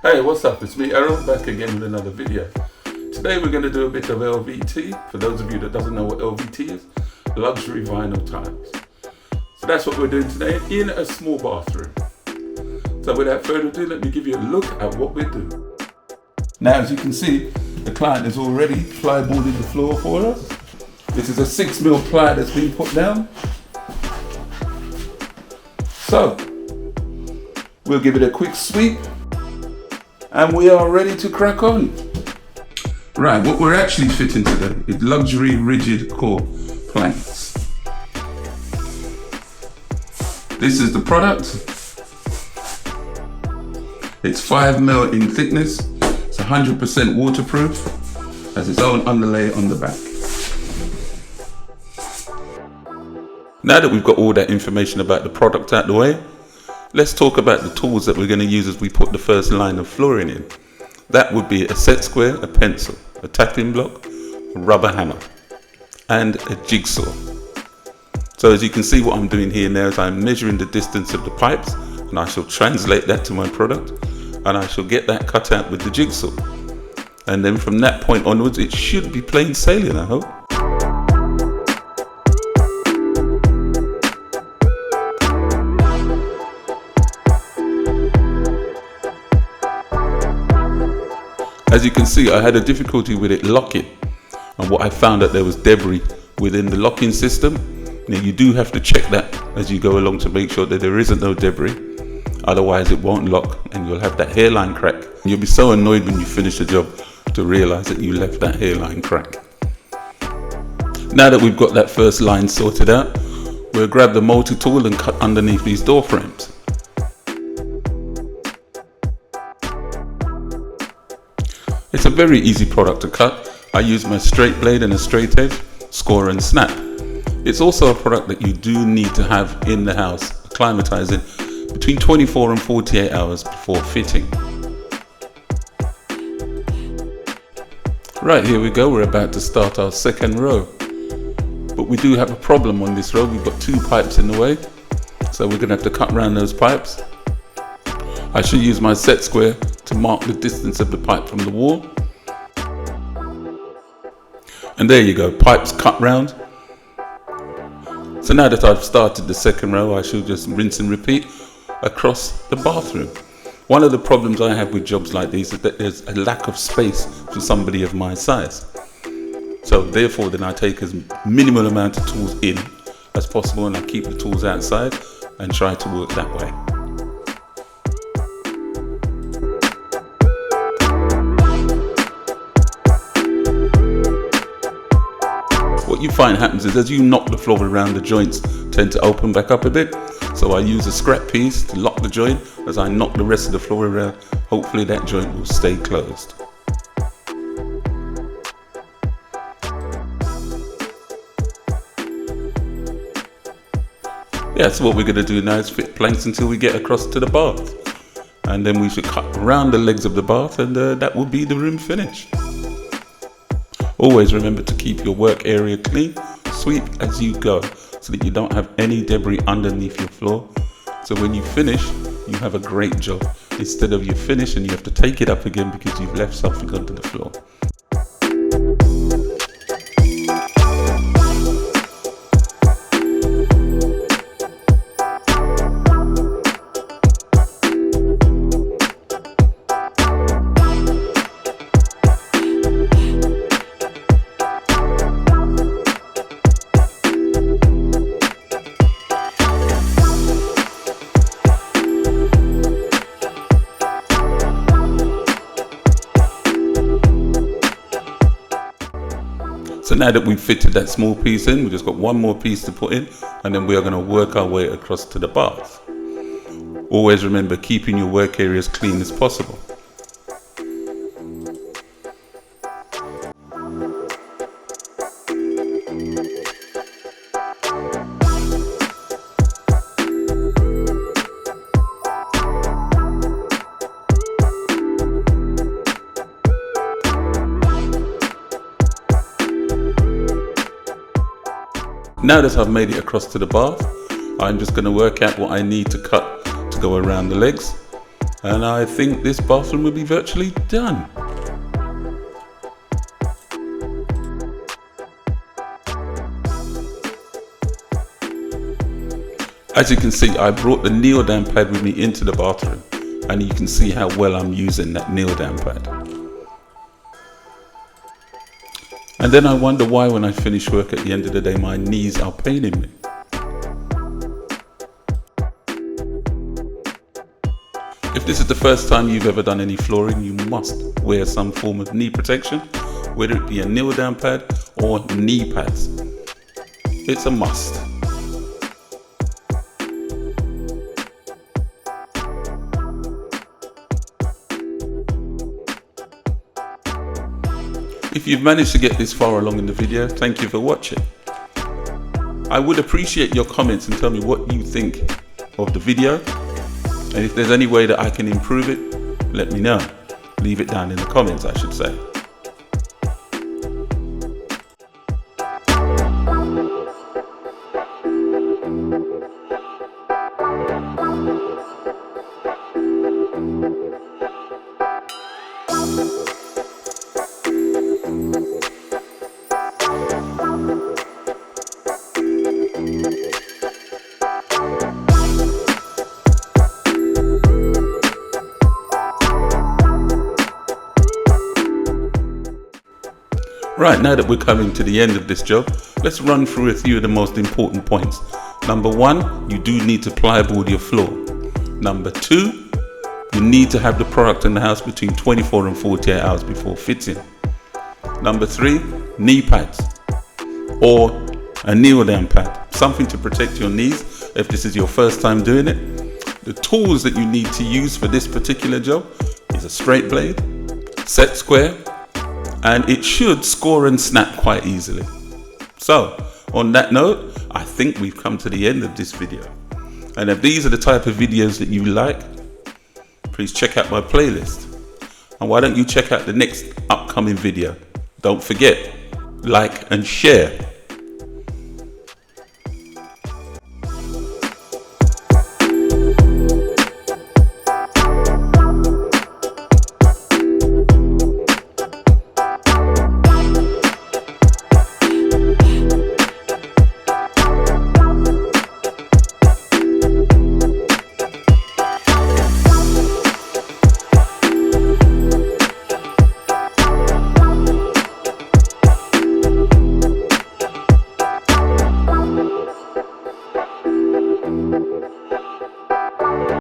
Hey, what's up? It's me, Errol, back again with another video. Today we're going to do a bit of LVT. For those of you that doesn't know what LVT is, luxury vinyl tiles. So that's what we're doing today in a small bathroom. So without further ado, let me give you a look at what we're doing. Now, as you can see, the client has already plyboarded the floor for us. This is a 6mm ply that's been put down. So we'll give it a quick sweep and we are ready to crack on. Right, what we're actually fitting today is luxury rigid core planks. This is the product. It's 5mm in thickness. It's 100% waterproof. Has its own underlay on the back. Now that we've got all that information about the product out the way, let's talk about the tools that we're going to use as we put the first line of flooring in. That would be a set square, a pencil, a tapping block, a rubber hammer, and a jigsaw. So as you can see, what I'm doing here now is I'm measuring the distance of the pipes, and I shall translate that to my product, and I shall get that cut out with the jigsaw. And then from that point onwards, it should be plain sailing, I hope. As you can see, I had a difficulty with it locking, and what I found that there was debris within the locking system. Now you do have to check that as you go along to make sure that there isn't no debris, otherwise it won't lock and you'll have that hairline crack. You'll be so annoyed when you finish the job to realize that you left that hairline crack. Now that we've got that first line sorted out, we'll grab the multi-tool and cut underneath these door frames. It's a very easy product to cut. I use my straight blade and a straight edge, score and snap. It's also a product that you do need to have in the house, acclimatizing between 24 and 48 hours before fitting. Right, here we go, we're about to start our second row. But we do have a problem on this row. We've got two pipes in the way, so we're going to have to cut around those pipes. I should use my set square to mark the distance of the pipe from the wall. And there you go, pipes cut round. So now that I've started the second row, I shall just rinse and repeat across the bathroom. One of the problems I have with jobs like these is that there's a lack of space for somebody of my size. So therefore then I take as minimal amount of tools in as possible, and I keep the tools outside and try to work that way. What you find happens is as you knock the floor around, the joints tend to open back up a bit. So I use a scrap piece to lock the joint. As I knock the rest of the floor around, hopefully that joint will stay closed. Yeah, so what we're going to do now is fit planks until we get across to the bath. And then we should cut around the legs of the bath, and that will be the room finished. Always remember to keep your work area clean, sweep as you go so that you don't have any debris underneath your floor. So when you finish, you have a great job instead of you finish and you have to take it up again because you've left something under the floor. So now that we've fitted that small piece in, we've just got one more piece to put in, and then we are going to work our way across to the bath. Always remember keeping your work area as clean as possible. Now that I've made it across to the bath, I'm just going to work out what I need to cut to go around the legs. And I think this bathroom will be virtually done. As you can see, I brought the kneel down pad with me into the bathroom, and you can see how well I'm using that kneel down pad. And then I wonder why when I finish work at the end of the day my knees are paining me. If this is the first time you've ever done any flooring, you must wear some form of knee protection, whether it be a kneel down pad or knee pads. It's a must. If you've managed to get this far along in the video, thank you for watching. I would appreciate your comments and tell me what you think of the video. And if there's any way that I can improve it, let me know. Leave it down in the comments, I should say. Right, now that we're coming to the end of this job, let's run through a few of the most important points. Number one, you do need to plyboard your floor. Number two, you need to have the product in the house between 24 and 48 hours before fitting. Number three, knee pads or a kneel down pad, something to protect your knees if this is your first time doing it. The tools that you need to use for this particular job is a straight blade, set square, and it should score and snap quite easily. So on that note, I think we've come to the end of this video. And if these are the type of videos that you like, please check out my playlist. And why don't you check out the next upcoming video? Don't forget, like and share.